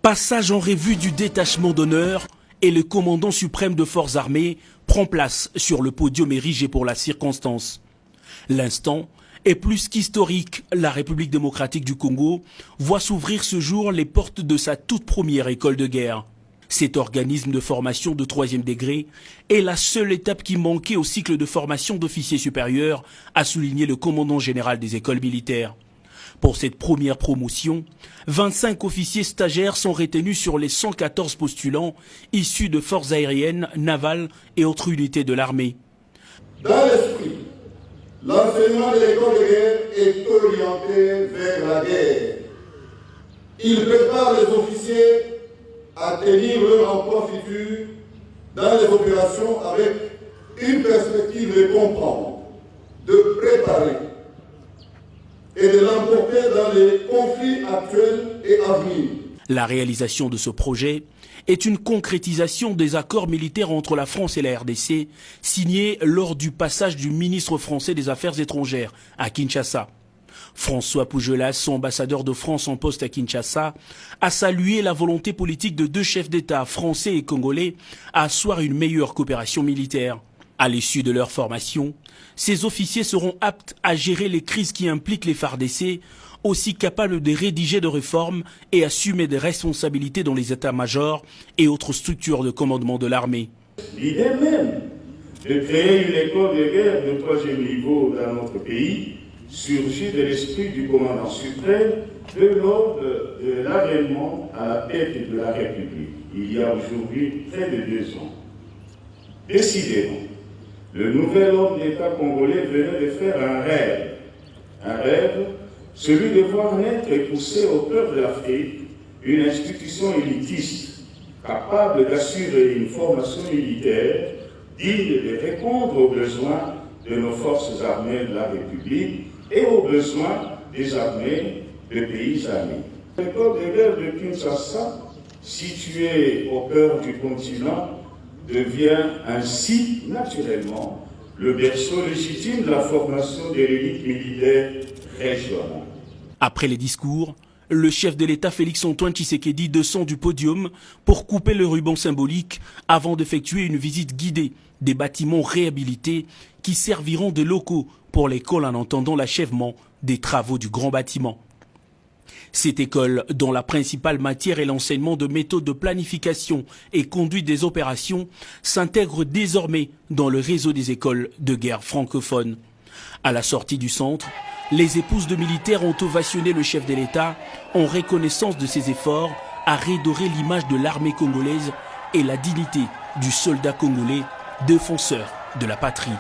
Passage en revue du détachement d'honneur et le commandant suprême de forces armées prend place sur le podium érigé pour la circonstance. L'instant est plus qu'historique. La République démocratique du Congo voit s'ouvrir ce jour les portes de sa toute première école de guerre. Cet organisme de formation de 3e degré est la seule étape qui manquait au cycle de formation d'officiers supérieurs, a souligné le commandant général des écoles militaires. Pour cette première promotion, 25 officiers stagiaires sont retenus sur les 114 postulants issus de forces aériennes, navales et autres unités de l'armée. Dans l'esprit, l'enseignement de l'école de guerre est orienté vers la guerre. Il prépare les officiers à tenir leur emploi futur dans les opérations avec une perspective de comprendre, de préparer et de l'emporter dans les conflits actuels et à venir. La réalisation de ce projet est une concrétisation des accords militaires entre la France et la RDC, signés lors du passage du ministre français des Affaires étrangères à Kinshasa. François Pougelas, son ambassadeur de France en poste à Kinshasa, a salué la volonté politique de deux chefs d'État français et congolais à asseoir une meilleure coopération militaire. À l'issue de leur formation, ces officiers seront aptes à gérer les crises qui impliquent les FARDC, aussi capables de rédiger des réformes et assumer des responsabilités dans les états-majors et autres structures de commandement de l'armée. L'idée même de créer une école de guerre de 3e niveau dans notre pays surgit de l'esprit du commandant suprême lors de l'avènement à la tête de la République, il y a aujourd'hui près de 2 ans. Décidément, le nouvel homme d'État congolais venait de faire un rêve, celui de voir naître et pousser au cœur de l'Afrique une institution élitiste capable d'assurer une formation militaire digne de répondre aux besoins de nos forces armées de la République et aux besoins des armées des pays amis. L'école de guerre de Kinshasa, située au cœur du continent, devient ainsi naturellement le berceau légitime de la formation des élites militaires régionales. Après les discours, le chef de l'État Félix-Antoine Tshisekedi descend du podium pour couper le ruban symbolique avant d'effectuer une visite guidée des bâtiments réhabilités qui serviront de locaux pour l'école en attendant l'achèvement des travaux du grand bâtiment. Cette école, dont la principale matière est l'enseignement de méthodes de planification et conduite des opérations, s'intègre désormais dans le réseau des écoles de guerre francophones. À la sortie du centre, les épouses de militaires ont ovationné le chef de l'État en reconnaissance de ses efforts à redorer l'image de l'armée congolaise et la dignité du soldat congolais, défenseur de la patrie.